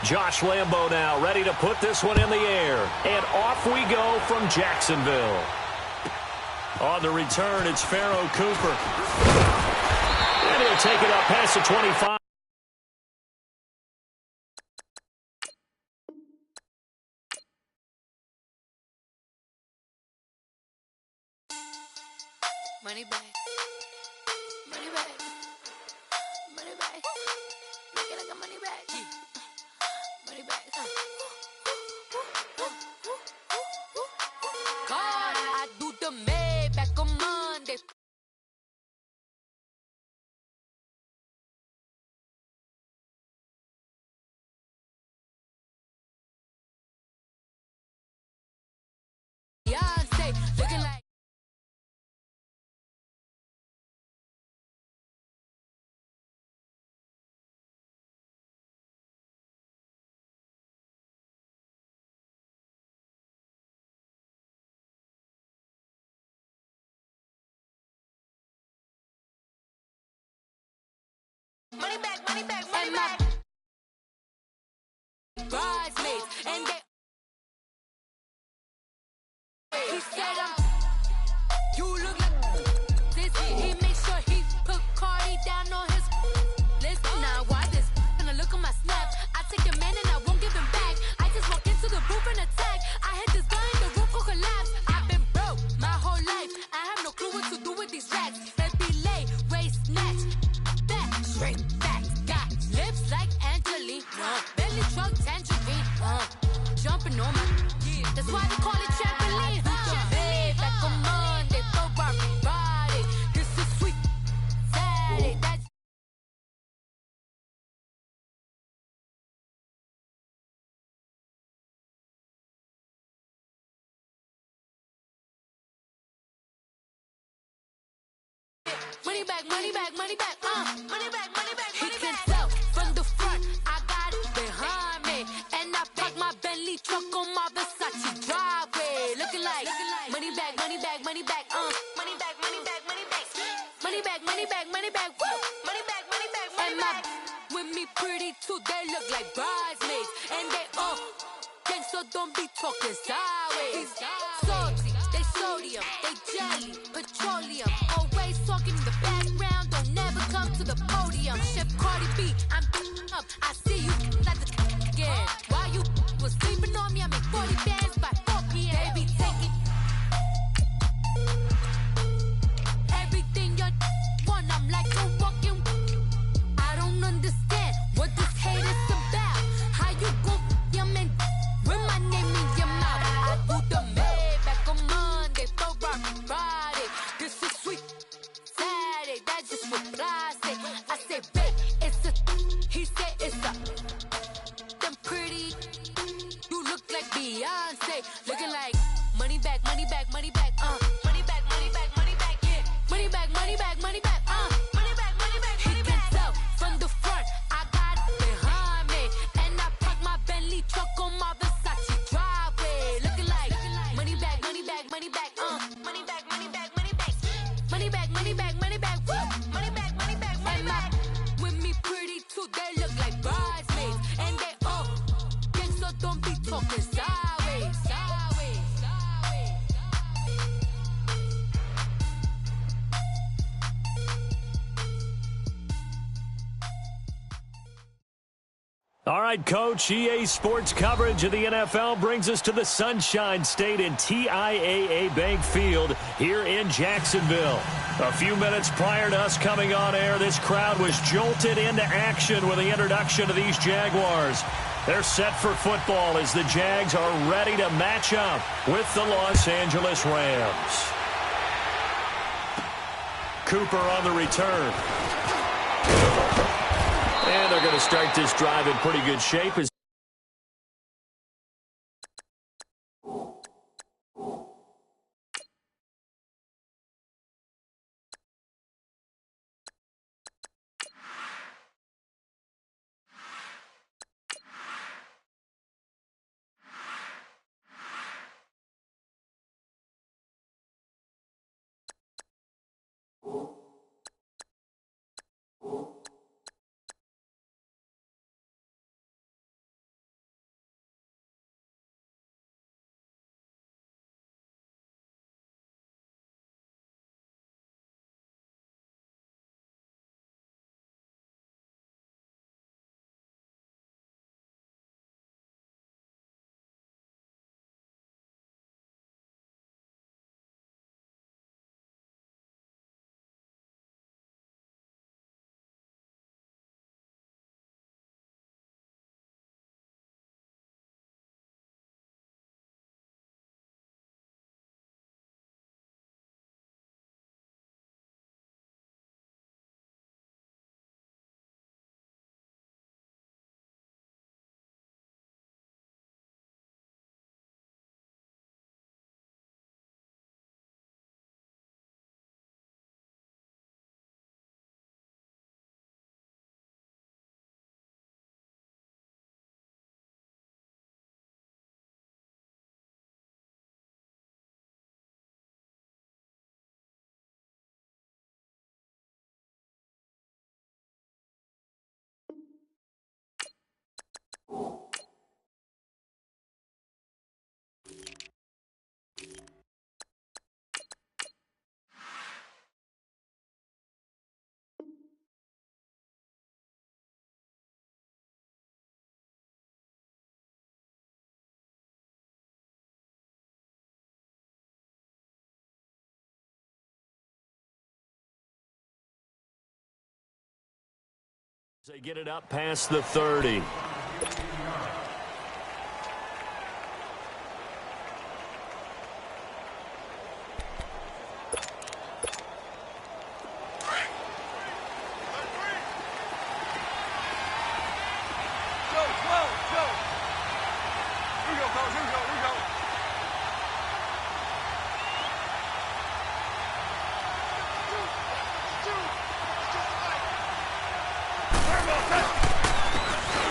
Josh Leemo now ready to put this one in the air. And off we go from Jacksonville. On the return, it's Pharaoh Cooper. And he'll take it up past the 25. Money back. Money back. Money back. Make it like a money back. Money back. God, I do the Maybach on Monday. Beyonce, looking like money back, money back, money back. Bridesmaids, and he said you look like this. He makes sure he put Cardi down on his list. Now why this? Gonna look at my snap. I take your man and I won't give him back. I just walk into the booth and attack. I hit this guy in the roof will collapse. I've been broke my whole life. I have no clue what to do with these rats. Baby lay, race snatch, back, straight back. Got lips like Angelina, belly truck tangerine. Jumping on my, that's why they call it trampoline. Back on Monday, Ferrari body. This is sweet Saturday. That's money back, money back, money back, money back, money back, money back. He can tell from the front, I got it behind me, and I park my Bentley truck on my Versace driveway, looking like money back, money back, money back, money back, money back, money back, money back, money back, money back, woo, money back, money back, money back. With me pretty too, they look like bridesmaids, and they all gang, so don't be talking sideways. Salty, they sodium, they jelly, petroleum. Always talking in the background, don't never come to the podium. Chef Cardi B, I'm up. I see you at the again. While you was sleeping on me, I make 40 bands by 4 p.m. Baby, take it. Everything you want, I'm like a walking. I don't understand what this hate is about. How you gon' your man with my name in your mouth? I do the Maybach on Monday, Ferrari Friday. This is sweet Saturday, that's just what I say. I say, babe, it's a, he said it's a, them pretty, you look like Beyonce, looking like money back, money back, money back, money back, money back, money back, yeah, money back, money back, money back, money back, money back, money back. He can tell from the front, I got it behind me, and I park my Bentley truck on my Versace driveway, looking like money back, money back, money back, money back, money back, money back, money back, money back, money back, woo, money back, money back, money back. With me pretty too, they look like bridesmaids, and they all gang, so don't be talking sideways, sideways, sideways. All right, Coach, EA Sports coverage of the NFL brings us to the Sunshine State in TIAA Bank Field here in Jacksonville. A few minutes prior to us coming on air, this crowd was jolted into action with the introduction of these Jaguars. They're set for football as the Jags are ready to match up with the Los Angeles Rams. Cooper on the return. And they're going to start this drive in pretty good shape as They get it up past the 30.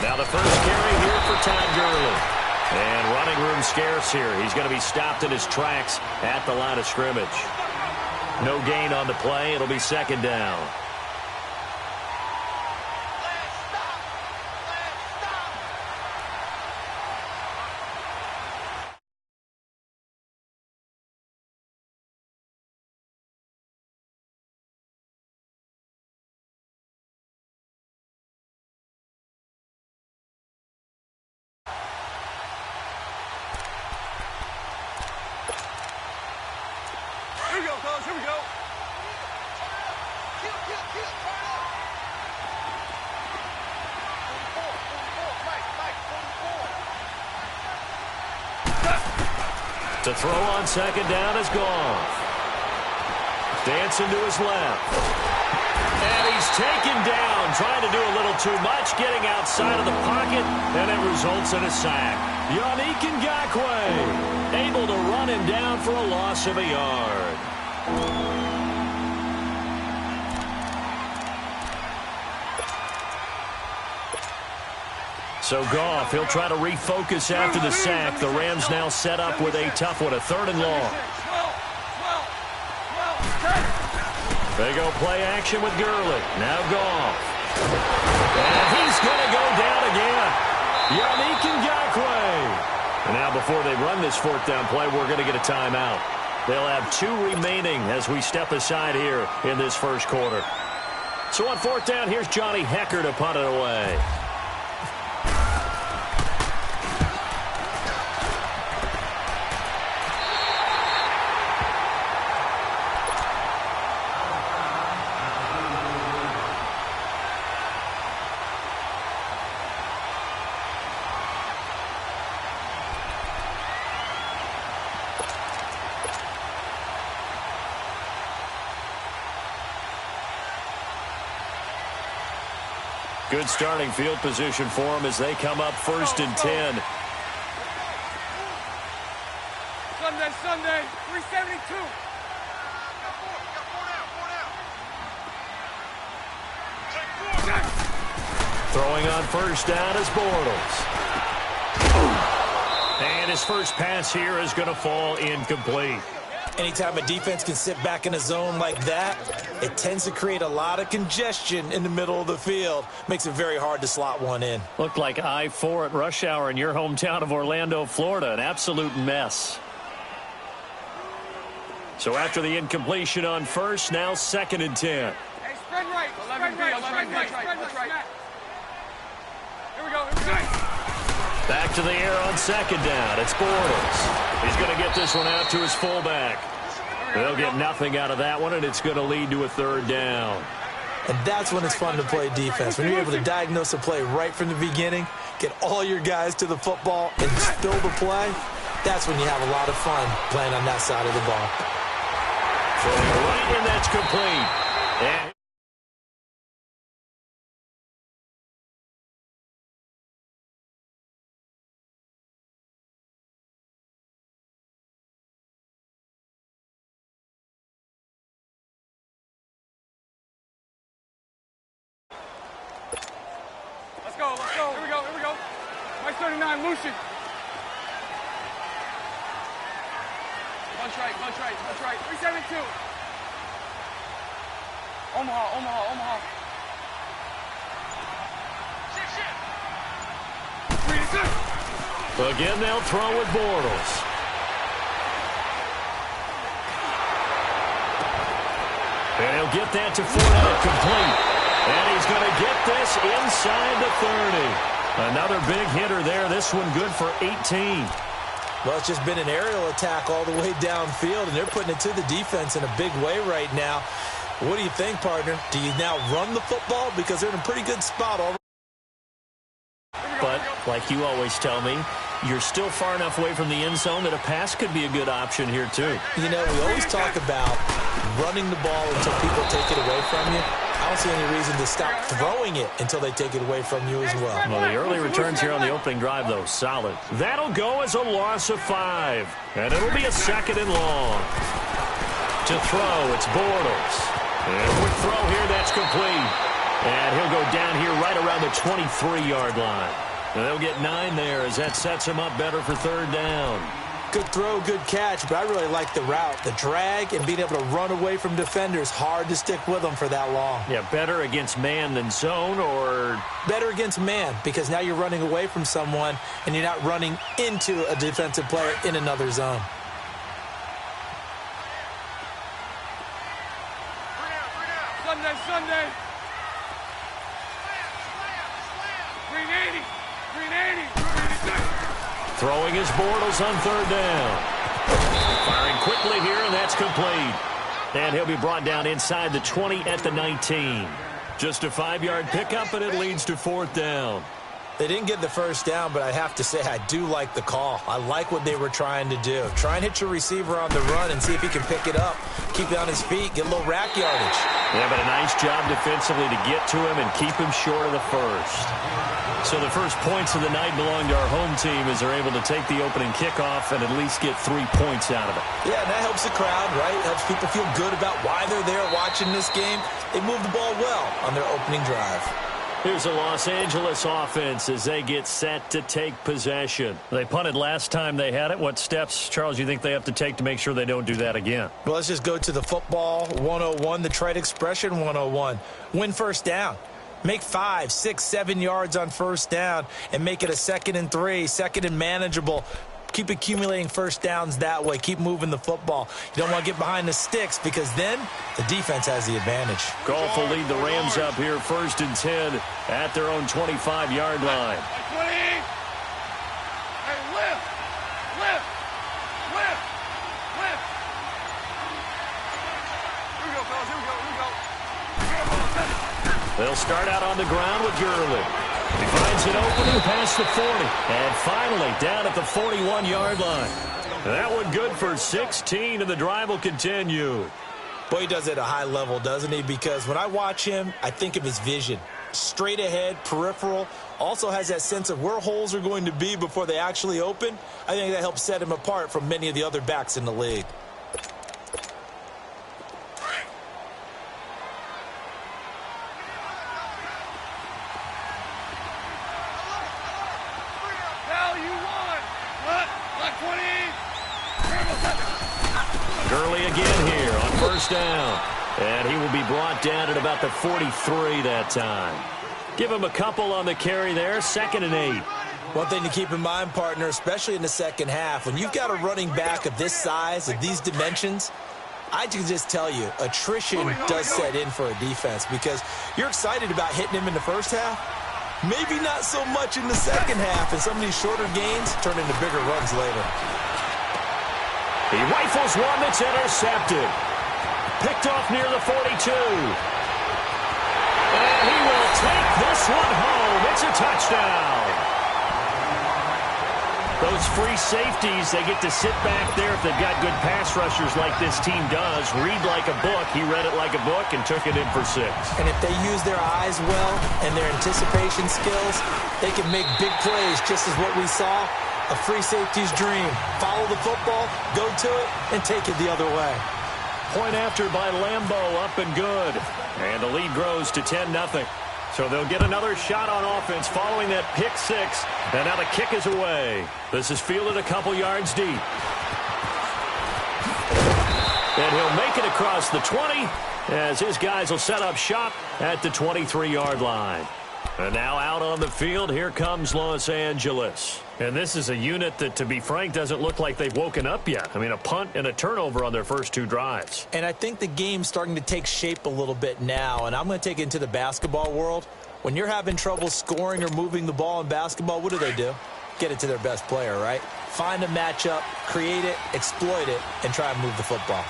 Now the first carry here for Todd Gurley. And running room scarce here. He's going to be stopped in his tracks at the line of scrimmage. No gain on the play. It'll be second down. Here we go, fellas. Here we go. To throw on second down is Goff. Dancing to his left. And he's taken down, trying to do a little too much, getting outside of the pocket, and it results in a sack. Yannick Ngakoue able to run him down for a loss of a yard. So Goff, he'll try to refocus after the sack. The Rams now set up with a tough one, a 3rd and long. They go play action with Gurley. Now Goff. And he's going to go down again. Yannick Ngakoue. And now before they run this 4th down play, we're going to get a timeout. They'll have 2 remaining as we step aside here in this first quarter. So on 4th down, here's Johnny Hecker to punt it away. Good starting field position for them as they come up 1st and 10. Sunday, 372. Throwing on 1st down is Bortles. And his first pass here is going to fall incomplete. Anytime a defense can sit back in a zone like that, it tends to create a lot of congestion in the middle of the field. Makes it very hard to slot one in. Looked like I-4 at rush hour in your hometown of Orlando, Florida. An absolute mess. So after the incompletion on 1st, now 2nd and 10. Hey, spread right. Spread right. Here we go. Back to the air on 2nd down. It's Bortles. He's going to get this one out to his fullback. They'll get nothing out of that one, and it's going to lead to a 3rd down. And that's when it's fun to play defense. When you're able to diagnose a play right from the beginning, get all your guys to the football, and spill the play, that's when you have a lot of fun playing on that side of the ball. Throwing right, and that's complete. And Let's go. Here we go. Mike 39, Lucian. Punch right. 372. Omaha. again, they'll throw with Bortles. And he'll get that to Fournette, complete. And he's going to get this inside the 30. Another big hitter there. This one good for 18. Well, it's just been an aerial attack all the way downfield, and they're putting it to the defense in a big way right now. What do you think, partner? Do you now run the football? Because they're in a pretty good spot already. But, like you always tell me, you're still far enough away from the end zone that a pass could be a good option here, too. You know, we always talk about running the ball until people take it away from you. I don't see any reason to stop throwing it until they take it away from you as well. Well, the early returns here on the opening drive, though, solid. That'll go as a loss of 5. And it'll be a 2nd and long. To throw, it's Bortles. And a quick throw here, that's complete. And he'll go down here right around the 23-yard line. And they'll get 9 there as that sets him up better for 3rd down. Good throw, good catch, but I really like the route. The drag and being able to run away from defenders, hard to stick with them for that long. Yeah, better against man than zone, or? Better against man, because now you're running away from someone and you're not running into a defensive player in another zone. Sunday. Green 80. Throwing his Bortles on 3rd down. Firing quickly here, and that's complete. And he'll be brought down inside the 20 at the 19. Just a 5-yard pickup, and it leads to 4th down. They didn't get the 1st down, but I have to say I do like the call. I like what they were trying to do. Try and hit your receiver on the run and see if he can pick it up. Keep it on his feet, get a little rack yardage. Yeah, but a nice job defensively to get to him and keep him short of the 1st. So the first points of the night belong to our home team as they're able to take the opening kickoff and at least get 3 points out of it. Yeah, and that helps the crowd, right? Helps people feel good about why they're there watching this game. They move the ball well on their opening drive. Here's the Los Angeles offense as they get set to take possession. They punted last time they had it. What steps, Charles, you think they have to take to make sure they don't do that again? Well, let's just go to the football 101, the trite expression 101. Win 1st down. Make 5, 6, 7 yards on 1st down and make it a 2nd and 3, 2nd and manageable. Keep accumulating 1st downs that way. Keep moving the football. You don't want to get behind the sticks because then the defense has the advantage. Goff will lead the Rams up here 1st and 10 at their own 25-yard line. 20. Hey, lift. Here we go, fellas. Here we go. They'll start out on the ground with Gurley. He finds an opening past the 40. And finally down at the 41-yard line. That one good for 16, and the drive will continue. Boy, he does it at a high level, doesn't he? Because when I watch him, I think of his vision. Straight ahead, peripheral. Also has that sense of where holes are going to be before they actually open. I think that helps set him apart from many of the other backs in the league. Gurley again here on 1st down. And he will be brought down at about the 43 that time. Give him a couple on the carry there, 2nd and 8. One thing to keep in mind, partner, especially in the second half, when you've got a running back of this size, of these dimensions, I can just tell you, attrition does set in for a defense because you're excited about hitting him in the first half. Maybe not so much in the second half, and some of these shorter gains turn into bigger runs later. He rifles one that's intercepted. Picked off near the 42. And he will take this one home. It's a touchdown. Those free safeties, they get to sit back there if they've got good pass rushers like this team does. Read like a book. He read it like a book and took it in for 6. And if they use their eyes well and their anticipation skills, they can make big plays, just as what we saw. A free safety's dream. Follow the football, go to it, and take it the other way. Point after by Lambeau, up and good. And the lead grows to 10-0. So they'll get another shot on offense following that pick 6. And now the kick is away. This is fielded a couple yards deep. And he'll make it across the 20 as his guys will set up shop at the 23-yard line. And now out on the field, here comes Los Angeles. And this is a unit that, to be frank, doesn't look like they've woken up yet. I mean, a punt and a turnover on their first 2 drives. And I think the game's starting to take shape a little bit now, and I'm going to take it into the basketball world. When you're having trouble scoring or moving the ball in basketball, what do? Get it to their best player, right? Find a matchup, create it, exploit it, and try and move the football.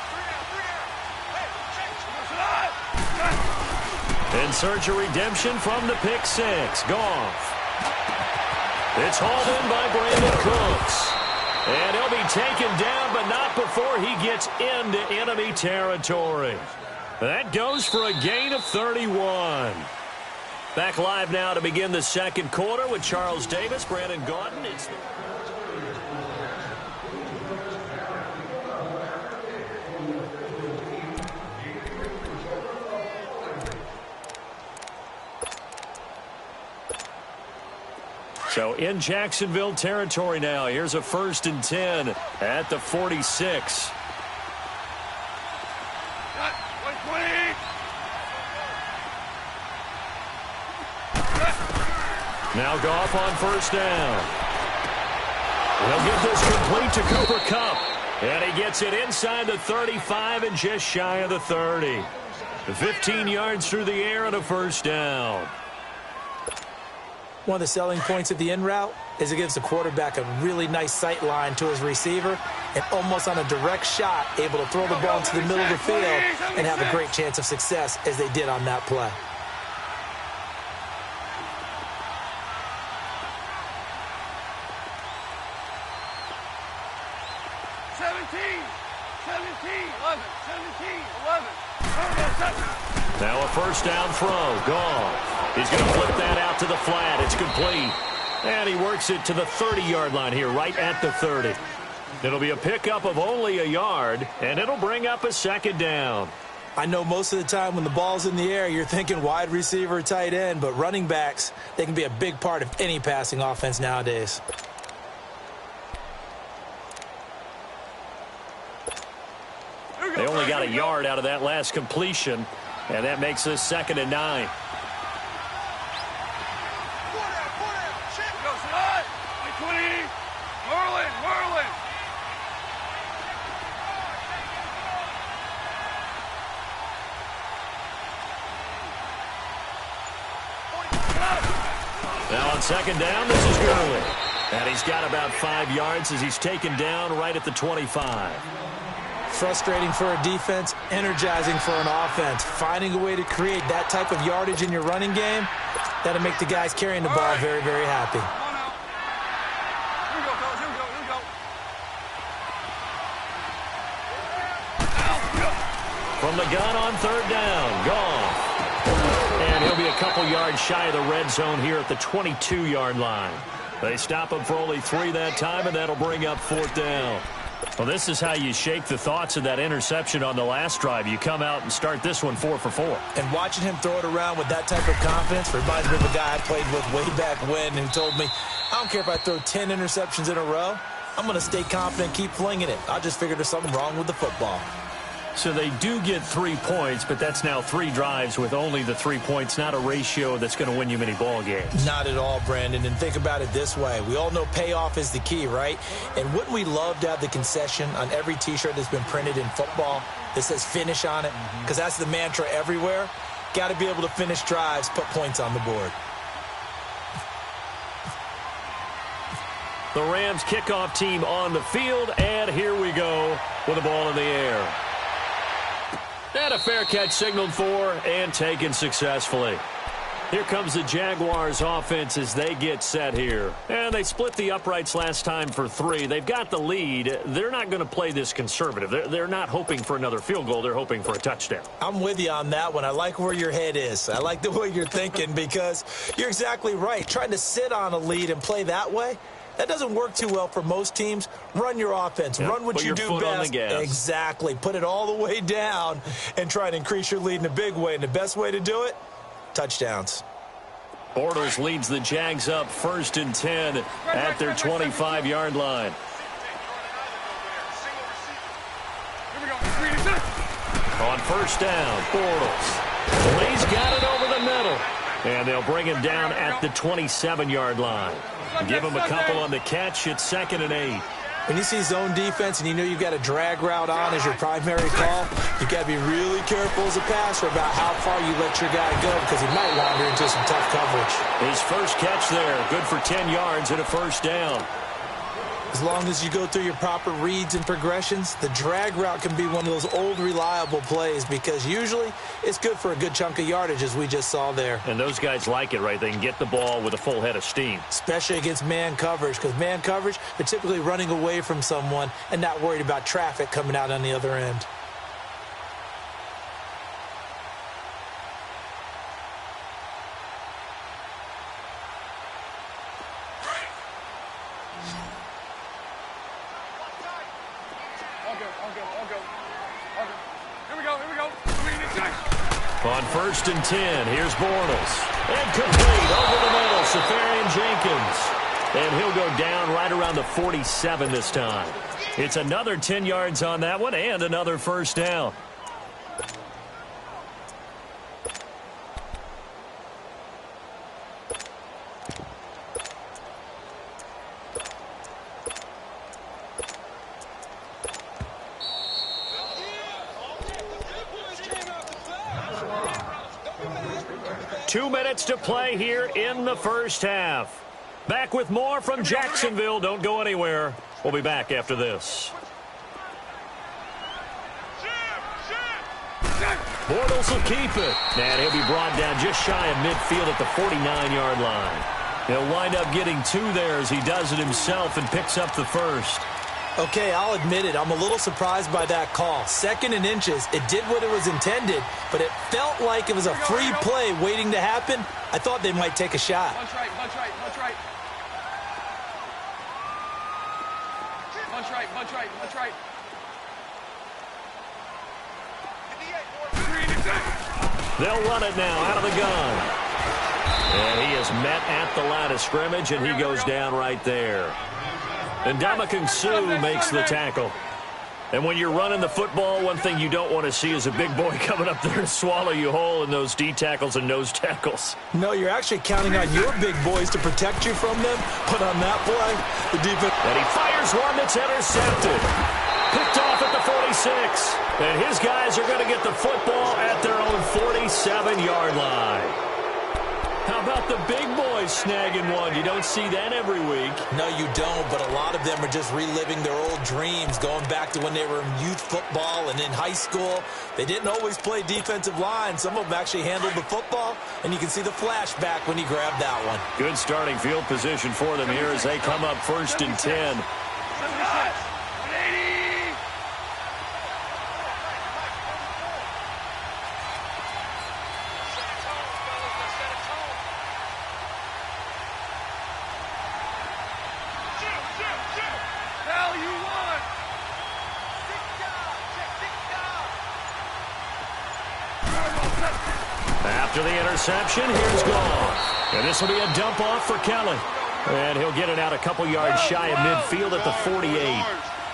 In search of redemption from the pick six. Goff. It's hauled in by Brandon Cooks. And he'll be taken down, but not before he gets into enemy territory. That goes for a gain of 31. Back live now to begin the second quarter with Charles Davis, Brandon Gaudin. So in Jacksonville territory now. Here's a 1st and 10 at the 46. Now Goff on 1st down. He'll get this complete to Cooper Kupp. And he gets it inside the 35 and just shy of the 30. 15 yards through the air and a 1st down. One of the selling points of the in route is it gives the quarterback a really nice sight line to his receiver and almost on a direct shot able to throw the ball into the middle of the field and have a great chance of success as they did on that play. Now a 1st down throw. Goff. He's going to flip that out to the flat. It's complete. And he works it to the 30-yard line here, right at the 30. It'll be a pickup of only a yard, and it'll bring up a 2nd down. I know most of the time when the ball's in the air, you're thinking wide receiver, tight end, but running backs, they can be a big part of any passing offense nowadays. They only got a yard out of that last completion, and that makes this 2nd and 9. Now on 2nd down, this is Gurley. And he's got about 5 yards as he's taken down right at the 25. Frustrating for a defense, energizing for an offense. Finding a way to create that type of yardage in your running game, that'll make the guys carrying the ball very, very happy. From the gun on 3rd down, Goff. And he'll be a couple yards shy of the red zone here at the 22-yard line. They stop him for only 3 that time, and that'll bring up 4th down. Well, this is how you shake the thoughts of that interception on the last drive. You come out and start this one 4 for 4. And watching him throw it around with that type of confidence reminds me of a guy I played with way back when who told me, I don't care if I throw 10 interceptions in a row. I'm going to stay confident, keep flinging it. I just figured there's something wrong with the football. So they do get 3 points, but that's now 3 drives with only the 3 points, not a ratio that's going to win you many ball games. Not at all, Brandon. And think about it this way. We all know payoff is the key, right? And wouldn't we love to have the concession on every T-shirt that's been printed in football that says finish on it? Because that's the mantra everywhere. Got to be able to finish drives, put points on the board. The Rams kickoff team on the field, and here we go with the ball in the air. And a fair catch signaled for and taken successfully. Here comes the Jaguars offense as they get set here. And they split the uprights last time for 3. They've got the lead. They're not going to play this conservative. They're not hoping for another field goal. They're hoping for a touchdown. I'm with you on that one. I like where your head is. I like the way you're thinking because you're exactly right. Trying to sit on a lead and play that way, that doesn't work too well for most teams. Run your offense. Yeah, run what you do best. On the gas. Exactly. Put it all the way down and try and increase your lead in a big way. And the best way to do it, touchdowns. Bortles leads the Jags up 1st and 10 at their 25-yard line. On 1st down, Bortles. He's got it over the middle. And they'll bring him down at the 27-yard line. Give him a couple on the catch. It's 2nd and 8. When you see zone defense and you know you've got a drag route on as your primary call, you've got to be really careful as a passer about how far you let your guy go because he might wander into some tough coverage. His first catch there, good for 10 yards and a 1st down. As long as you go through your proper reads and progressions, the drag route can be one of those old reliable plays because usually it's good for a good chunk of yardage, as we just saw there. And those guys like it, right? They can get the ball with a full head of steam. Especially against man coverage, because man coverage, they're typically running away from someone and not worried about traffic coming out on the other end. On 1st and 10, here's Bortles. And complete over the middle, Safarian Jenkins. And he'll go down right around the 47 this time. It's another 10 yards on that one and another first down. Two minutes to play here in the first half. Back with more from Jacksonville. Don't go anywhere. We'll be back after this. Bortles will keep it. And he'll be brought down just shy of midfield at the 49-yard line. He'll wind up getting 2 there as he does it himself and picks up the first. Okay, I'll admit it. I'm a little surprised by that call. 2nd and inches. It did what it was intended, but it felt like it was a free play waiting to happen. I thought they might take a shot. Punch right, punch right, punch right. Punch right, punch right, punch right. They'll run it now out of the gun. And he is met at the line of scrimmage, and he goes down right there. And Ndamukong Suh makes the tackle. And when you're running the football, one thing you don't want to see is a big boy coming up there to swallow you whole in those D tackles and nose tackles. No, you're actually counting on your big boys to protect you from them. But on that play, the defense... And he fires one that's intercepted. Picked off at the 46. And his guys are going to get the football at their own 47-yard line. How about the big boys snagging one? You don't see that every week. No, you don't, but a lot of them are just reliving their old dreams, going back to when they were in youth football and in high school. They didn't always play defensive line. Some of them actually handled the football, and you can see the flashback when he grabbed that one. Good starting field position for them here as they come up 1st and 10. After the interception, here's Goff. And this will be a dump off for Kelly. And he'll get it out a couple yards shy of midfield at the 48.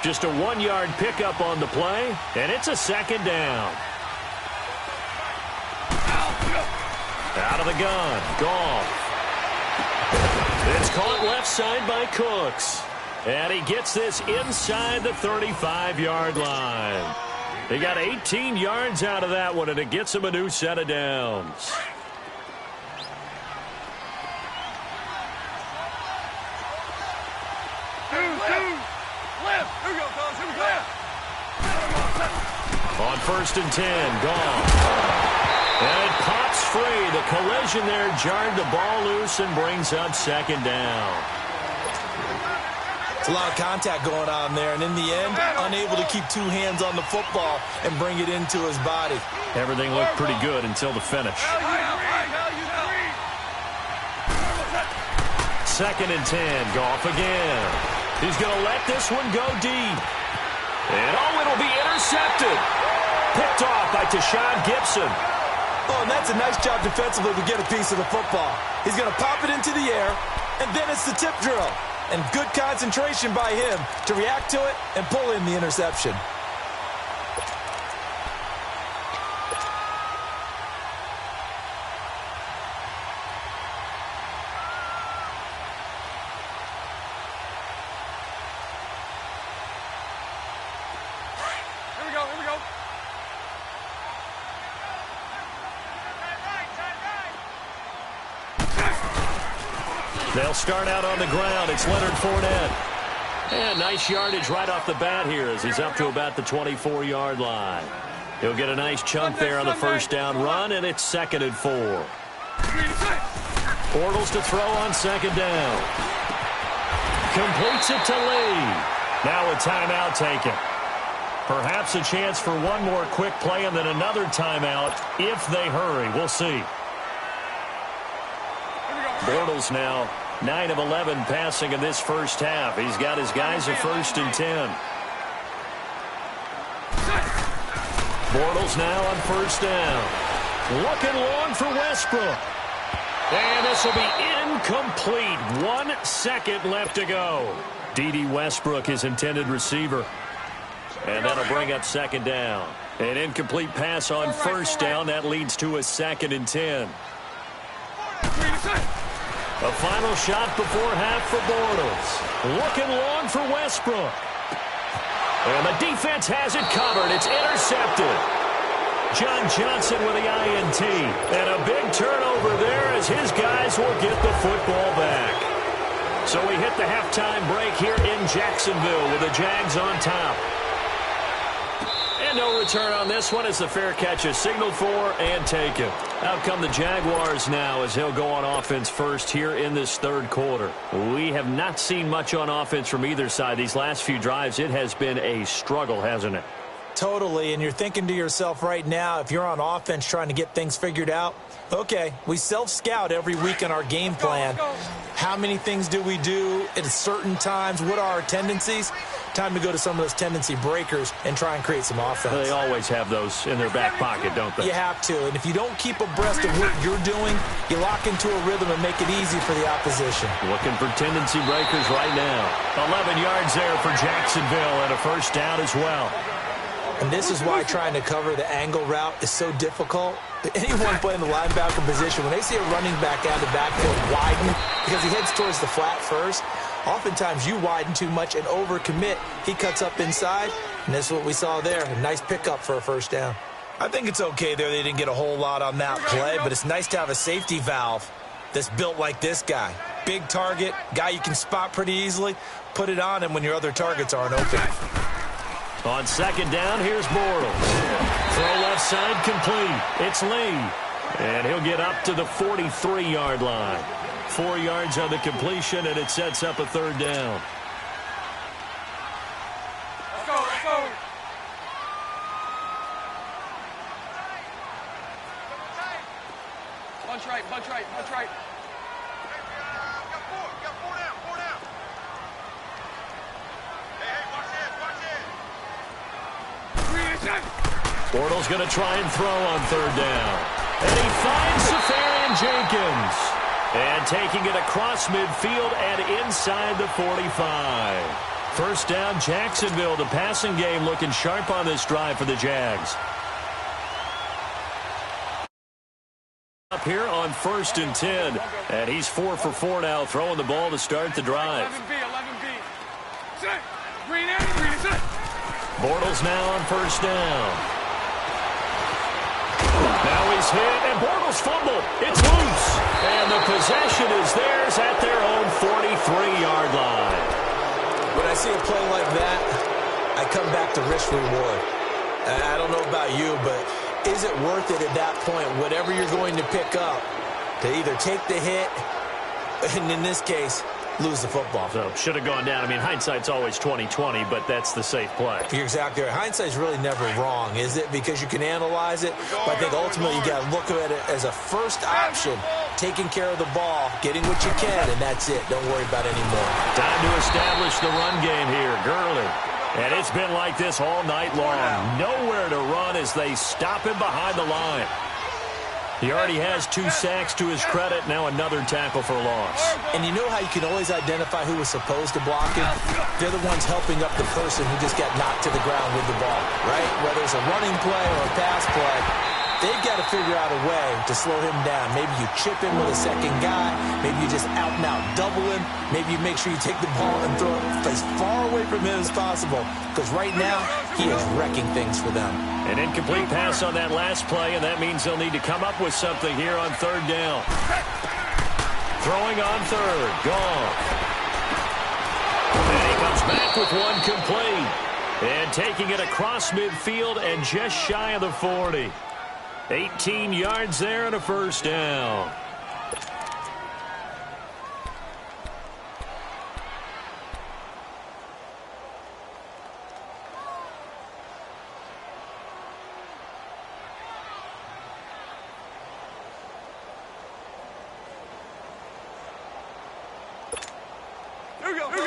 Just a 1-yard pickup on the play, and it's a 2nd down. Out of the gun, Goff. It's caught left side by Cooks. And he gets this inside the 35-yard line. He got 18 yards out of that one, and it gets him a new set of downs. On 1st and 10, Goff. And it pops free. The collision there jarred the ball loose and brings up 2nd down. It's a lot of contact going on there, and in the end, unable to keep 2 hands on the football and bring it into his body. Everything looked pretty good until the finish. 2nd and 10, Goff again. He's going to let this one go deep. And it'll be intercepted. Picked off by Tashawn Gibson. Oh, and that's a nice job defensively to get a piece of the football. He's going to pop it into the air, and then it's the tip drill. And good concentration by him to react to it and pull in the interception. Here we go. They'll start out on the ground. It's Leonard Fournette. And nice yardage right off the bat here as he's up to about the 24-yard line. He'll get a nice chunk there on the first down run, and it's 2nd and 4. Bortles to throw on 2nd down. Completes it to Lee. Now a timeout taken. Perhaps a chance for one more quick play and then another timeout if they hurry. We'll see. Bortles now 9 of 11 passing in this first half. He's got his guys a 1st and 10. Bortles now on 1st down. Looking long for Westbrook. And this will be incomplete. 1 second left to go. D.D. Westbrook, his intended receiver. And that'll bring up 2nd down. An incomplete pass on 1st down. That leads to a 2nd and 10. A final shot before half for Bortles. Looking long for Westbrook. And the defense has it covered. It's intercepted. John Johnson with the INT. And a big turnover there as his guys will get the football back. So we hit the halftime break here in Jacksonville with the Jags on top. And no return on this one as the fair catch is signaled for and taken. Out come the Jaguars now as he'll go on offense first here in this 3rd quarter. We have not seen much on offense from either side. These last few drives, it has been a struggle, hasn't it? Totally, and you're thinking to yourself right now, if you're on offense trying to get things figured out, okay, we self-scout every week in our game plan. How many things do we do at certain times? What are our tendencies? Time to go to some of those tendency breakers and try and create some offense. They always have those in their back pocket, don't they? You have to, and if you don't keep abreast of what you're doing, you lock into a rhythm and make it easy for the opposition. Looking for tendency breakers right now. 11 yards there for Jacksonville and a 1st down as well. And this is why trying to cover the angle route is so difficult. Anyone playing the linebacker position, when they see a running back out of the backfield widen because he heads towards the flat first, oftentimes you widen too much and overcommit. He cuts up inside, and that's what we saw there. A nice pickup for a 1st down. I think it's okay there. They didn't get a whole lot on that play, but it's nice to have a safety valve that's built like this guy. Big target, guy you can spot pretty easily. Put it on him when your other targets aren't open. On 2nd down, here's Bortles. Throw left side complete. It's Lee. And he'll get up to the 43-yard line. 4 yards on the completion, and it sets up a 3rd down. Let's go, let's go. Bunch right, bunch right, bunch right. Got four down. Hey, watch this. Bortles going to try and throw on 3rd down. And he finds Safarian Jenkins. And taking it across midfield and inside the 45. 1st down, Jacksonville. The passing game looking sharp on this drive for the Jags. Up here on 1st and 10. And he's 4 for 4 now, throwing the ball to start the drive. 11B. Set. Green in, set. Bortles now on 1st down. Now he's hit, and Bortles fumble. It's loose. And the possession is theirs at their own 43-yard line. When I see a play like that, I come back to risk reward. I don't know about you, but is it worth it at that point, whatever you're going to pick up, to either take the hit, and in this case, lose the football? So should have gone down. I mean, hindsight's always 20/20, but that's the safe play. You're exactly right. Hindsight's really never wrong, is it? Because you can analyze it, but I think ultimately you got to look at it as a first option, taking care of the ball, getting what you can, and that's it. Don't worry about any more. Time to establish the run game here. Gurley. And it's been like this all night long. Nowhere to run as they stop him behind the line. He already has 2 sacks to his credit. Now another tackle for loss. And you know how you can always identify who was supposed to block him? They're the ones helping up the person who just got knocked to the ground with the ball, right? Whether it's a running play or a pass play, they've got to figure out a way to slow him down. Maybe you chip him with a second guy. Maybe you just out and out double him. Maybe you make sure you take the ball and throw it as far away from him as possible. Because right now, he is wrecking things for them. An incomplete pass on that last play, and that means they'll need to come up with something here on 3rd down. Throwing on 3rd. Gone. And he Comes back with one complete. And taking it across midfield and just shy of the 40. 18 yards there and a first down. Here we go. Here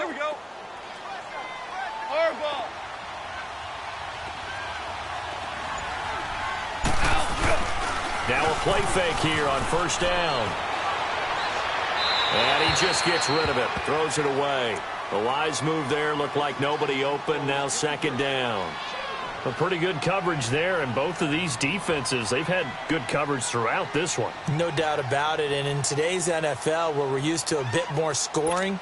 we go. Hard ball. Now a play fake here on first down. And he just gets rid of it. Throws it away. The wise move there. Looked like nobody open. Now second down. A pretty good coverage there, and both of these defenses, they've had good coverage throughout this one. No doubt about it, and in today's NFL, where we're used to a bit more scoring,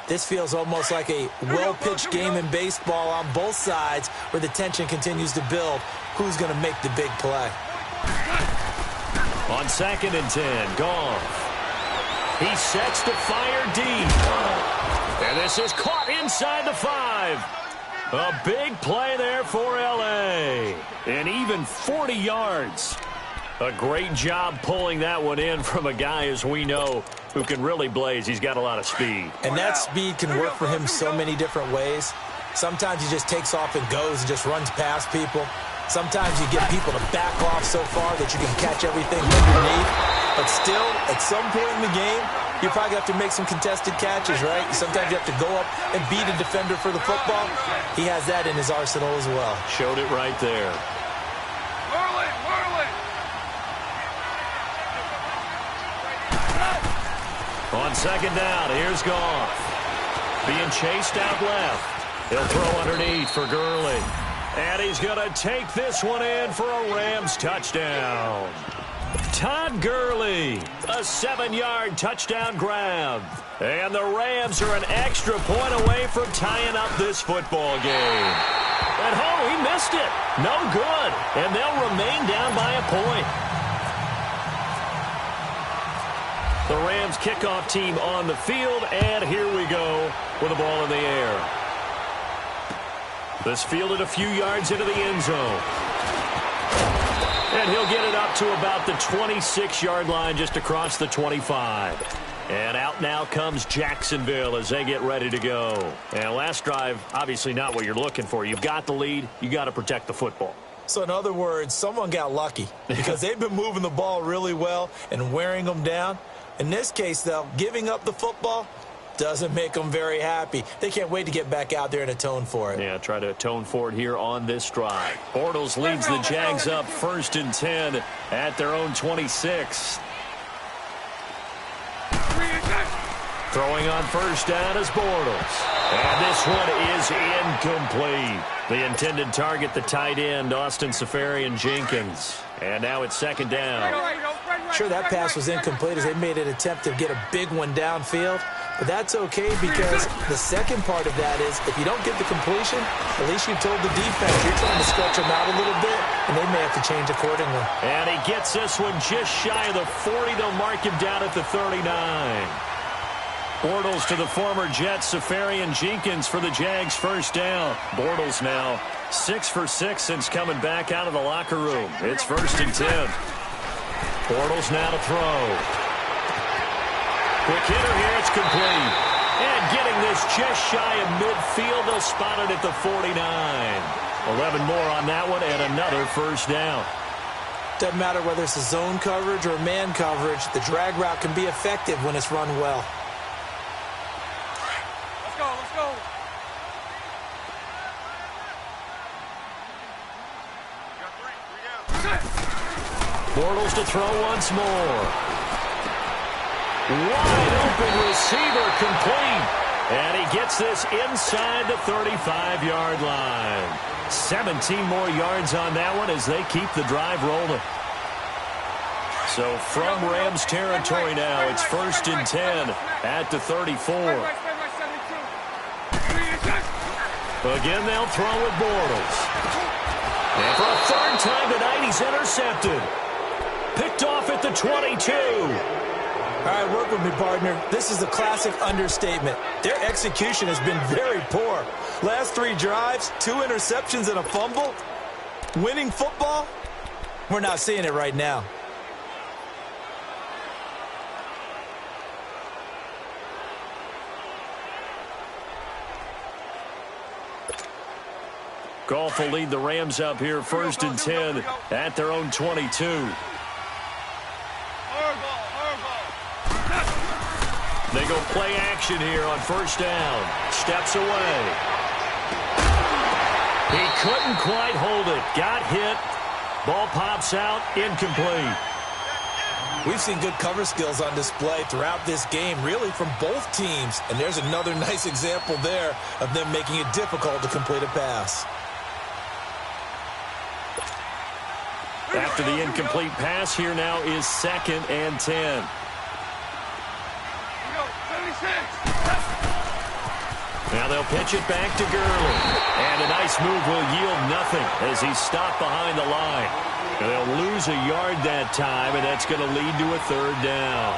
this feels almost like a well-pitched game in baseball on both sides where the tension continues to build. Who's going to make the big play? On 2nd and 10, Goff. He sets to fire deep. And this is caught inside the 5. A big play there for L.A. And even 40 yards. A great job pulling that one in from a guy, as we know, who can really blaze. He's got a lot of speed. And that speed can work for him so many different ways. Sometimes he just takes off and goes and just runs past people. Sometimes you get people to back off so far that you can catch everything underneath. But still, at some point in the game, you probably have to make some contested catches, right? Sometimes you have to go up and beat a defender for the football. He has that in his arsenal as well. Showed it right there. Whirl it. On 2nd down, here's Goff. Being chased out left. He'll throw underneath for Gurley. And he's going to take this one in for a Rams touchdown. Todd Gurley, a 7-yard touchdown grab. And the Rams are an extra point away from tying up this football game. And he missed it. No good. And they'll remain down by a point. The Rams kickoff team on the field, and here we go with the ball in the air. This fielded a few yards into the end zone. And he'll get it up to about the 26-yard line, just across the 25. And out now comes Jacksonville as they get ready to go. And last drive, obviously not what you're looking for. You've got the lead. You got to protect the football. So in other words, someone got lucky because they've been moving the ball really well and wearing them down. In this case, though, giving up the football doesn't make them very happy. They can't wait to get back out there and atone for it. Yeah, try to atone for it here on this drive. Bortles leads the Jags up 1st and 10 at their own 26. Throwing on first down is Bortles. And this one is incomplete. The intended target, the tight end, Austin Seferian-Jenkins. And now it's 2nd down. Sure, that pass was incomplete as they made an attempt to get a big one downfield. But that's okay because the second part of that is if you don't get the completion, at least you told the defense you're trying to stretch them out a little bit, and they may have to change accordingly. And he gets this one just shy of the 40. They'll mark him down at the 39. Bortles to the former Jets, Seferian-Jenkins for the Jags first down. Bortles now 6 for 6 since coming back out of the locker room. It's 1st and 10. Bortles now to throw. Quick hitter here, it's complete. And getting this just shy of midfield, they'll spot it at the 49. 11 more on that one, and another first down. Doesn't matter whether it's a zone coverage or man coverage, the drag route can be effective when it's run well. Let's go. Bortles to throw once more. Wide open receiver complete. And he gets this inside the 35-yard line. 17 more yards on that one as they keep the drive rolling. So from Rams territory now, it's 1st and 10 at the 34. Again, they'll throw with Bortles. And for a 3rd time tonight, he's intercepted. Picked off at the 22. right, work with me, partner. This is a classic understatement. Their execution has been very poor. Last 3 drives, 2 interceptions and a fumble. Winning football? We're not seeing it right now. Goff will lead the Rams up here 1st and 10 at their own 22. They go play action here on 1st down. Steps away. He couldn't quite hold it. Got hit. Ball pops out. Incomplete. We've seen good cover skills on display throughout this game, really from both teams. And there's another nice example there of them making it difficult to complete a pass. After the incomplete pass, here now is 2nd and 10. Now they'll pitch it back to Gurley. And a nice move will yield nothing as he's stopped behind the line. They'll lose a yard that time, and that's going to lead to a 3rd down.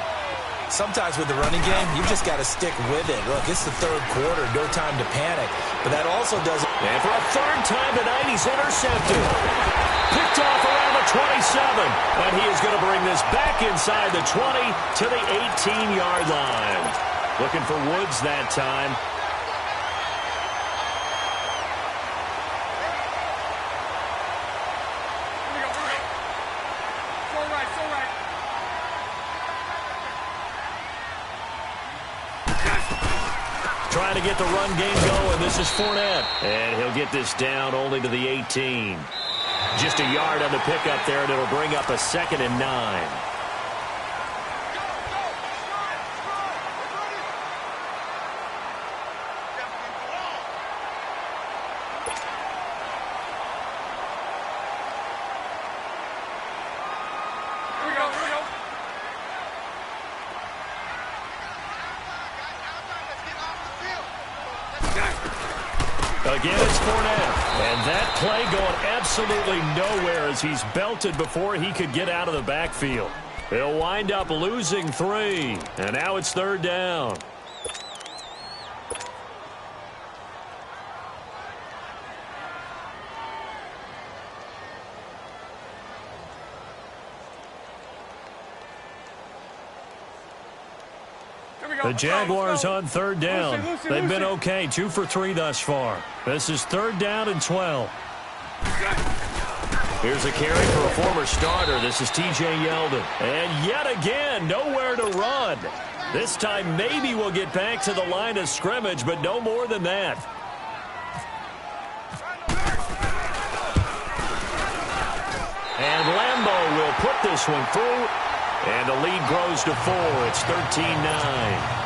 Sometimes with the running game, you've just got to stick with it. Look, it's the 3rd quarter, no time to panic. But that also does... And for a 3rd time tonight, he's intercepted. Picked off around the 27. And he is going to bring this back inside the 20 to the 18-yard line. Looking for Woods that time. Trying to get the run game going. This is Fournette. And he'll get this down only to the 18. Just a yard on the pickup there, and it'll bring up a 2nd and 9. Again, it's Fournette. And that play going absolutely nowhere as he's belted before he could get out of the backfield. They'll wind up losing 3. And now it's 3rd down. The Jaguars on 3rd down. They've been okay, 2 for 3 thus far. This is 3rd down and 12. Here's a carry for a former starter. This is T.J. Yeldon. And yet again, nowhere to run. This time maybe we'll get back to the line of scrimmage, but no more than that. And Lambeau will put this one through. And the lead grows to 4. It's 13-9.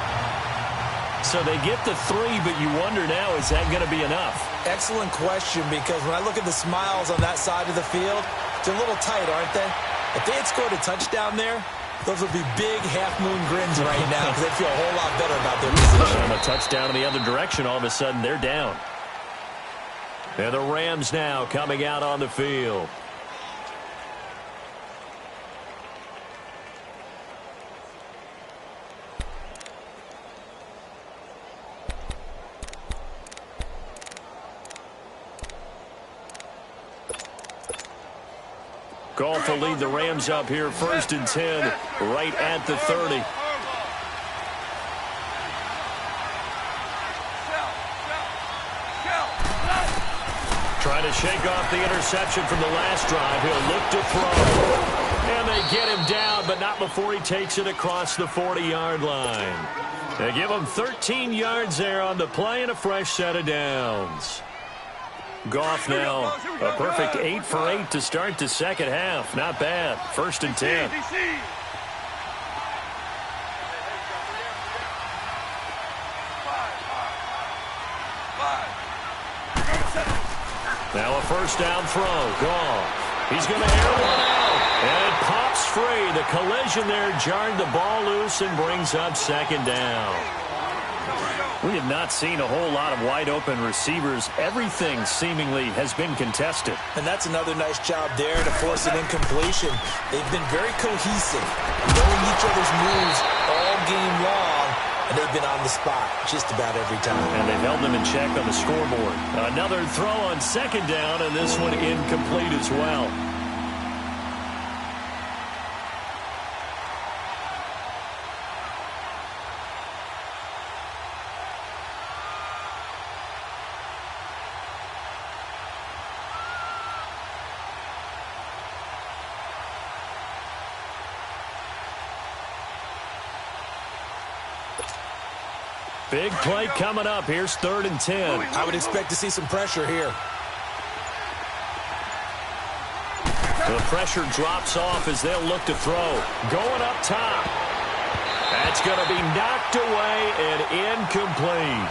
So they get the 3, but you wonder now, is that going to be enough? Excellent question, because when I look at the smiles on that side of the field, they're a little tight, aren't they? If they had scored a touchdown there, those would be big half-moon grins right now because they feel a whole lot better about their position. And a touchdown in the other direction, all of a sudden they're down. And the Rams now coming out on the field. Goff will lead the Rams up here 1st and 10 right at the 30. Trying to shake off the interception from the last drive. He'll look to throw. And they get him down, but not before he takes it across the 40-yard line. They give him 13 yards there on the play and a fresh set of downs. Goff now a perfect 8 for 8 to start the second half. Not bad. 1st and 10. Now a 1st down throw. Goff. He's going to air one out. And it pops free. The collision there jarred the ball loose and brings up 2nd down. We have not seen a whole lot of wide-open receivers. Everything seemingly has been contested. And that's another nice job there to force an incompletion. They've been very cohesive, knowing each other's moves all game long, and they've been on the spot just about every time. And they've held them in check on the scoreboard. Another throw on second down, and this one incomplete as well. Big play coming up. Here's 3rd and 10. I would expect to see some pressure here. The pressure drops off as they'll look to throw. Going up top. That's going to be knocked away and incomplete.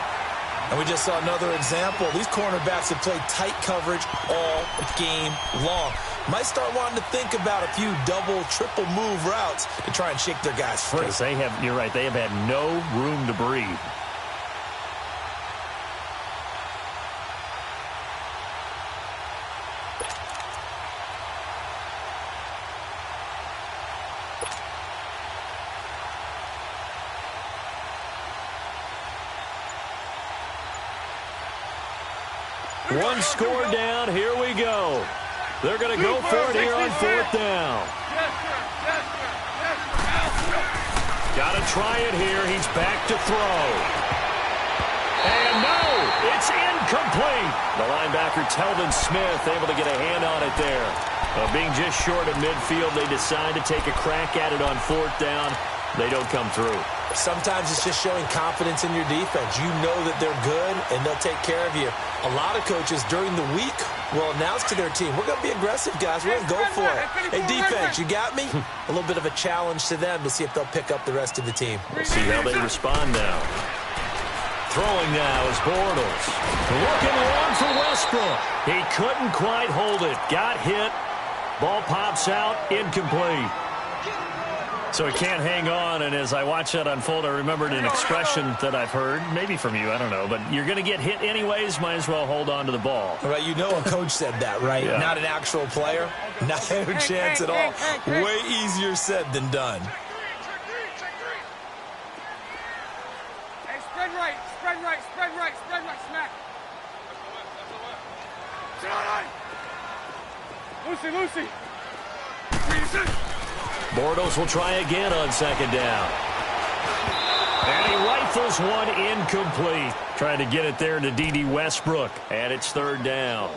And we just saw another example. These cornerbacks have played tight coverage all game long. Might start wanting to think about a few double, triple move routes to try and shake their guys free. Because you're right, they have had no room to breathe. One score down. Here we go. They're going to go for it here on 4th down. Got to try it here. He's back to throw. And no, it's incomplete. The linebacker, Telvin Smith, able to get a hand on it there. Being just short of midfield, they decide to take a crack at it on 4th down. They don't come through. Sometimes it's just showing confidence in your defense. You know that they're good, and they'll take care of you. A lot of coaches during the week will announce to their team, we're going to be aggressive, guys. We're going to go for it. Hey, defense, you got me? A little bit of a challenge to them to see if they'll pick up the rest of the team. We'll see how they respond now. Throwing now is Bortles. Looking long for Westbrook. He couldn't quite hold it. Got hit. Ball pops out. Incomplete. So he can't hang on, and as I watch that unfold, I remembered an expression that I've heard, maybe from you, I don't know, but you're going to get hit anyways, might as well hold on to the ball. Right, you know a coach said that, right? Yeah. Not an actual player. Not a chance at all. Way easier said than done. Hey, spread right, spread right, spread right, spread right, smack. Lucy. Bortles will try again on 2nd down. And he rifles one incomplete. Trying to get it there to D.D. Westbrook. And it's 3rd down.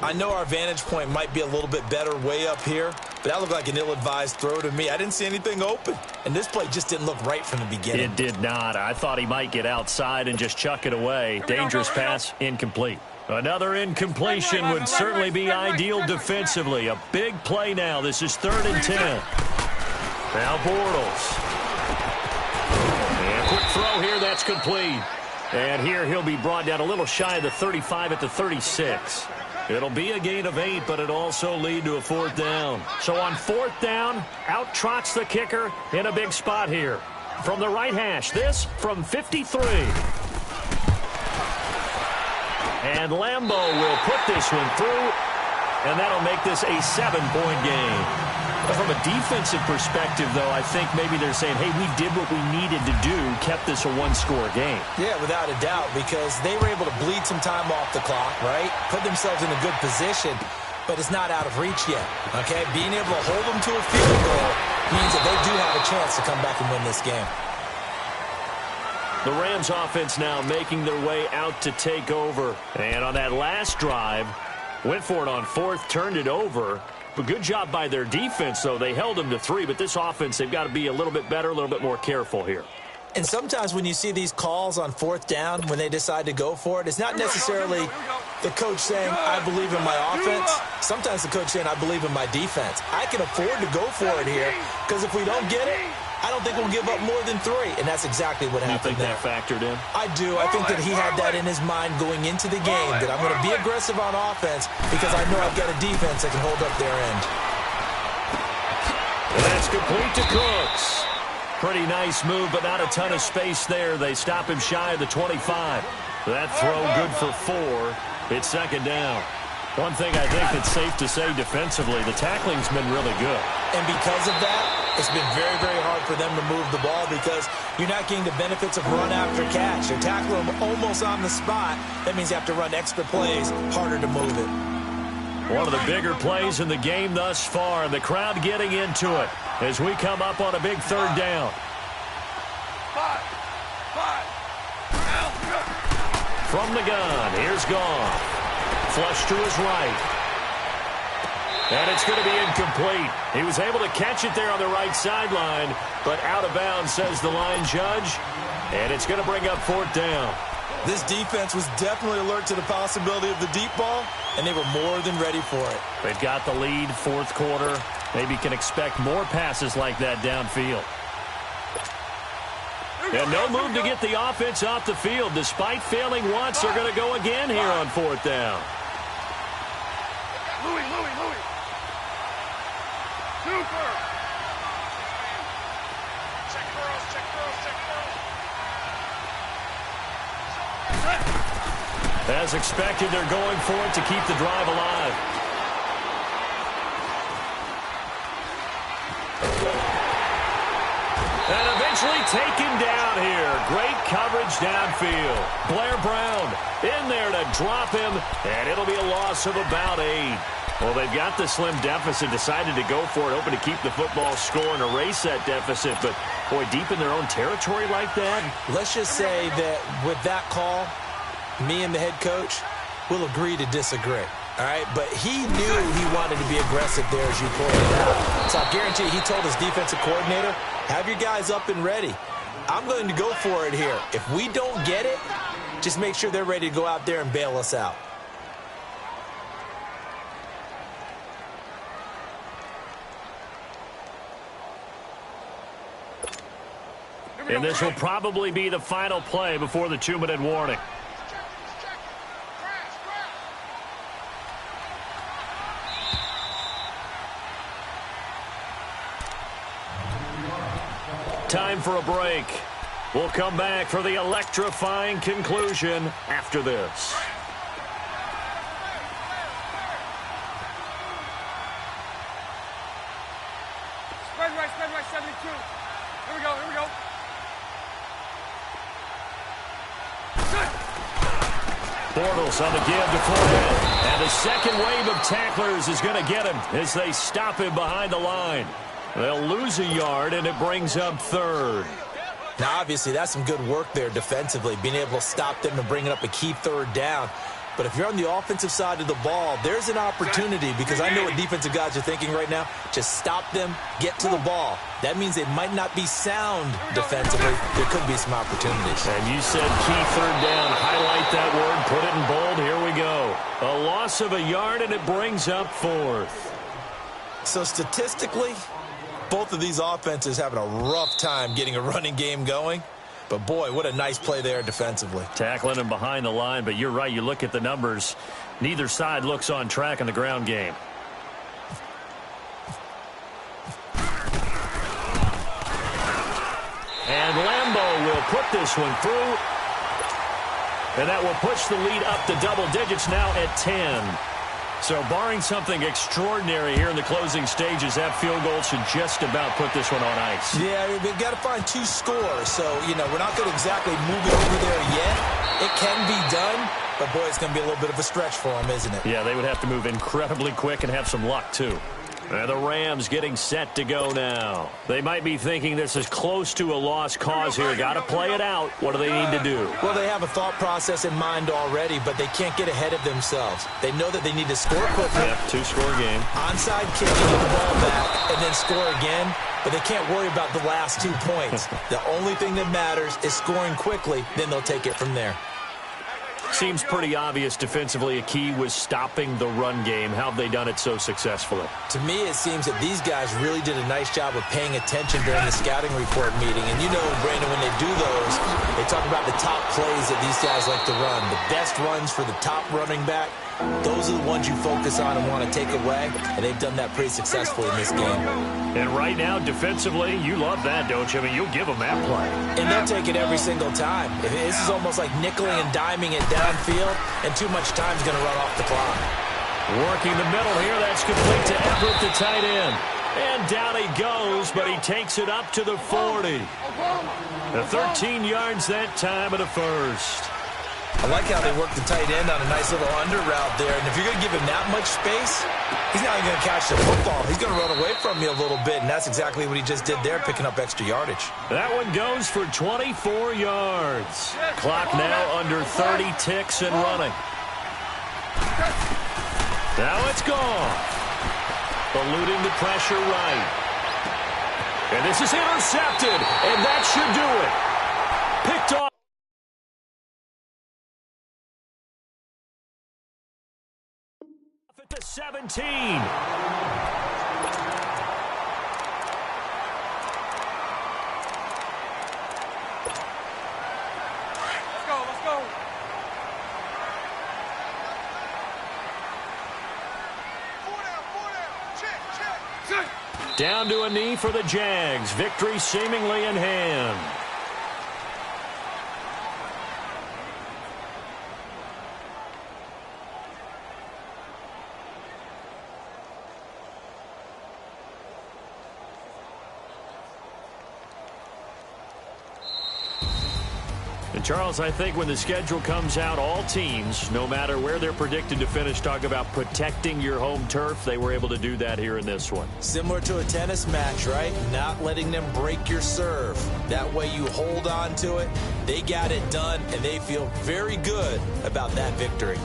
I know our vantage point might be a little bit better way up here, but that looked like an ill-advised throw to me. I didn't see anything open, and this play just didn't look right from the beginning. It did not. I thought he might get outside and just chuck it away. Dangerous pass, incomplete. Another incompletion would certainly be ideal defensively. A big play now. This is 3rd and 10. Now Bortles. And quick throw here. That's complete. And here he'll be brought down a little shy of the 35 at the 36. It'll be a gain of 8, but it'll also lead to a 4th down. So on 4th down, out trots the kicker in a big spot here. From the right hash, this from 53. And Lambo will put this one through, and that'll make this a 7-point game. From a defensive perspective, though, I think maybe they're saying, hey, we did what we needed to do, kept this a 1-score game. Yeah, without a doubt, because they were able to bleed some time off the clock, right? Put themselves in a good position, but it's not out of reach yet, okay? Being able to hold them to a field goal means that they do have a chance to come back and win this game. The Rams offense now making their way out to take over. And on that last drive, went for it on 4th, turned it over. But good job by their defense, though. They held them to 3, but this offense, they've got to be a little bit better, a little bit more careful here. And sometimes when you see these calls on 4th down, when they decide to go for it, it's not necessarily the coach saying, I believe in my offense. Sometimes the coach saying, I believe in my defense. I can afford to go for it here, because if we don't get it, I don't think we'll give up more than 3, and that's exactly what happened there. You think that factored in? I do. I think that he had that in his mind going into the game, that I'm going to be aggressive on offense because I know I've got a defense that can hold up their end. And that's complete to Cooks. Pretty nice move, but not a ton of space there. They stop him shy of the 25. That throw good for 4. It's second down. One thing I think that's safe to say defensively, the tackling's been really good. And because of that, it's been very, very hard for them to move the ball because you're not getting the benefits of run after catch. They're tackling them almost on the spot. That means you have to run extra plays, harder to move it. One of the bigger plays in the game thus far, and the crowd getting into it as we come up on a big third down. From the gun, here's Goff. Flush to his right. And it's going to be incomplete. He was able to catch it there on the right sideline, but out of bounds, says the line judge. And it's going to bring up 4th down. This defense was definitely alert to the possibility of the deep ball, and they were more than ready for it. They've got the lead, 4th quarter. Maybe can expect more passes like that downfield. And no move to get the offense off the field. Despite failing once, they're going to go again here on 4th down. Louis. Super. Check girls. As expected, they're going for it to keep the drive alive. And eventually taken down here. Great coverage downfield. Blair Brown in there to drop him, and it'll be a loss of about 8. Well, they've got the slim deficit, decided to go for it, hoping to keep the football score and erase that deficit. But, boy, deep in their own territory like that. Let's just say that with that call, me and the head coach will agree to disagree. All right, but he knew he wanted to be aggressive there, as you pointed out. So I guarantee you, he told his defensive coordinator, have your guys up and ready. I'm going to go for it here. If we don't get it, just make sure they're ready to go out there and bail us out. And this will probably be the final play before the 2-minute warning. Time for a break. We'll come back for the electrifying conclusion after this. Spread right, 72. Here we go. Bortles on the give to Fournette. And the second wave of tacklers is going to get him as they stop him behind the line. They'll lose a yard, and it brings up 3rd. Now, obviously, that's some good work there defensively, being able to stop them and bringing up a key 3rd down. But if you're on the offensive side of the ball, there's an opportunity, because I know what defensive guys are thinking right now. Just stop them, get to the ball. That means they might not be sound defensively. There could be some opportunities. And you said key 3rd down. Highlight that word, put it in bold. Here we go. A loss of a yard, and it brings up 4th. So statistically, both of these offenses having a rough time getting a running game going. But, boy, what a nice play there defensively. Tackling him behind the line, but you're right. You look at the numbers. Neither side looks on track in the ground game. And Lambo will put this one through. And that will push the lead up to double digits now at 10. So barring something extraordinary here in the closing stages, that field goal should just about put this one on ice. Yeah, we've got to find 2 scores. So, we're not going to exactly move it over there yet. It can be done, but, boy, it's going to be a little bit of a stretch for them, isn't it? Yeah, they would have to move incredibly quick and have some luck, too. And the Rams getting set to go now. They might be thinking this is close to a lost cause here. Got to play it out. What do they need to do? Well, they have a thought process in mind already, but they can't get ahead of themselves. They know that they need to score quickly. Yep, 2-score game. Onside kick and get the ball back and then score again. But they can't worry about the last 2 points. The only thing that matters is scoring quickly. Then they'll take it from there. Seems pretty obvious defensively a key was stopping the run game. How have they done it so successfully? To me, it seems that these guys really did a nice job of paying attention during the scouting report meeting. And Brandon, when they do those, they talk about the top plays that these guys like to run. The best runs for the top running back. Those are the ones you focus on and want to take away, and they've done that pretty successfully in this game. And right now, defensively, you love that, don't you? I mean, you'll give them that play. And they'll take it every single time. This is almost like nickeling and diming it downfield, and too much time's going to run off the clock. Working the middle here, that's complete to Everett, the tight end. And down he goes, but he takes it up to the 40. The 13 yards that time of the first. I like how they work the tight end on a nice little under route there. And if you're going to give him that much space, he's not even going to catch the football. He's going to run away from you a little bit, and that's exactly what he just did there, picking up extra yardage. That one goes for 24 yards. Clock now under 30 ticks and running. Now it's gone. Eluding the pressure right. And this is intercepted, and that should do it. Picked off. At the 17. Let's go. Down to a knee for the Jags. Victory seemingly in hand. And Charles, I think when the schedule comes out, all teams, no matter where they're predicted to finish, talk about protecting your home turf. They were able to do that here in this one. Similar to a tennis match, right? Not letting them break your serve. That way you hold on to it. They got it done, and they feel very good about that victory.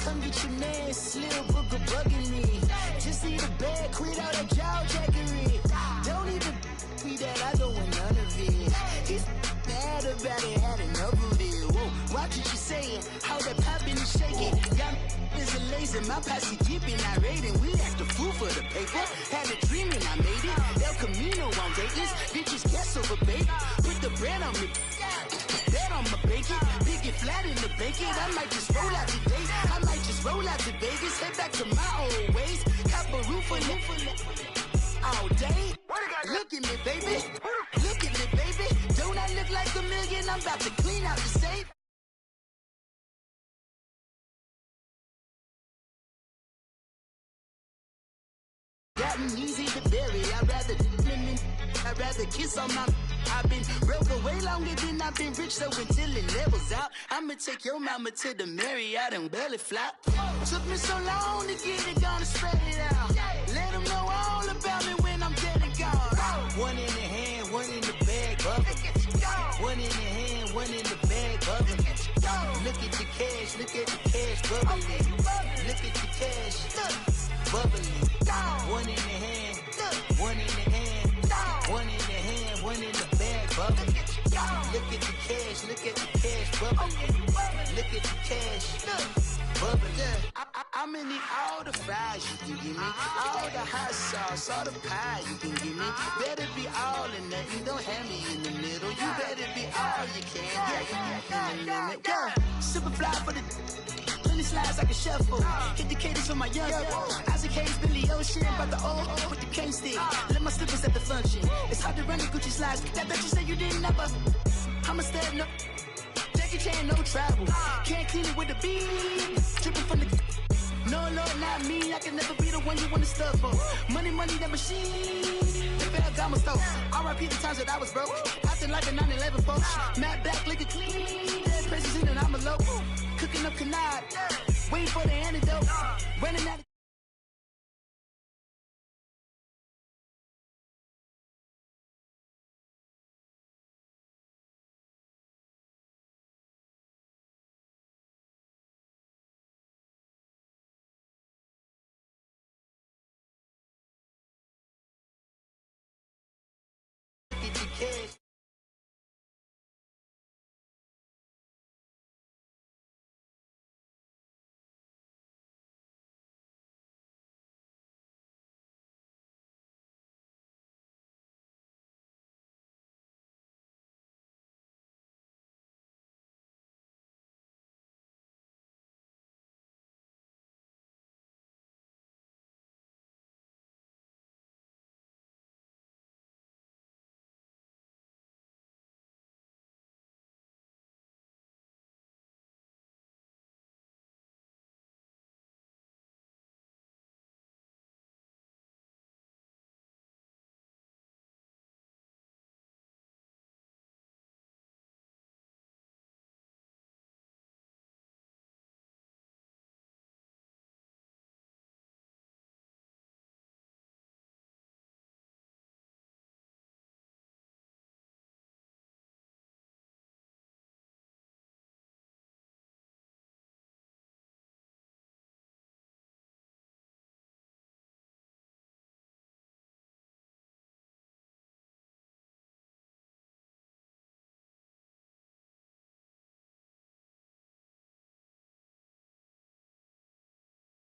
Come get your man, Slim Booker bugging me. Just need a bag, quit all that jaw jackery. Don't even me that I don't want none of it. He's mad about it, had enough of it. Whoa, watch what you saying, how that poppin' and shaking. Y'all is a lazy, my posse dipping, I raiding. We act a fool for the paper. Had a dream and I made it. El Camino on Vegas, bitches guess over bait. Put the brand on me. Bet on my bacon, big it flat in the bacon. I might just roll out today. I might just roll out to Vegas, head back to my old ways. Cop a roof for all day. Look at me, baby. Look at me, baby. Don't I look like a million? I'm about to clean out the safe. Gotten easy to bury. I'd rather kiss on my. I've been broke away longer than I've been rich, so until it levels out, I'ma take your mama to the Marriott and belly flop. Took me so long to get it, gonna spread it out. Let them know all about me when I'm dead and gone. One in the hand, one in the bag, bubble. One in the hand, one in the bag, bubble. Look at the cash, look at the cash, bubbling. Look at the cash, bubbling. One in the hand, one in the hand, one in the hand, one in the bag, bubbling. Look at the cash, look at the cash, bubbling. Look at the cash, bubbling. I'm gonna need all the fries you can give me, all the hot sauce, all the pie you can give me. Better be all or nothing, don't have me in the middle. You better be all you can. Yeah. Super fly for the. Slides like a shuffle. Hit the cadence for my young. Isaac Hayes, Billy Ocean, about the old with the cane stick. Let my slippers at the function. It's hard to run the Gucci slides. That bet you say you didn't never. I'm a step no. Jackie Chan, no travel. Can't clean it with the beat. Dripping from the. No, not me. I can never be the one you want to stuff for. Money, that machine. NFL Gamma Store. R.I.P. the times that I was broke. Acting like a 9/11 folks. Matt back, looking clean. Dead presses in and I'm a low. Cooking up canard. Waiting for the antidote. Running out of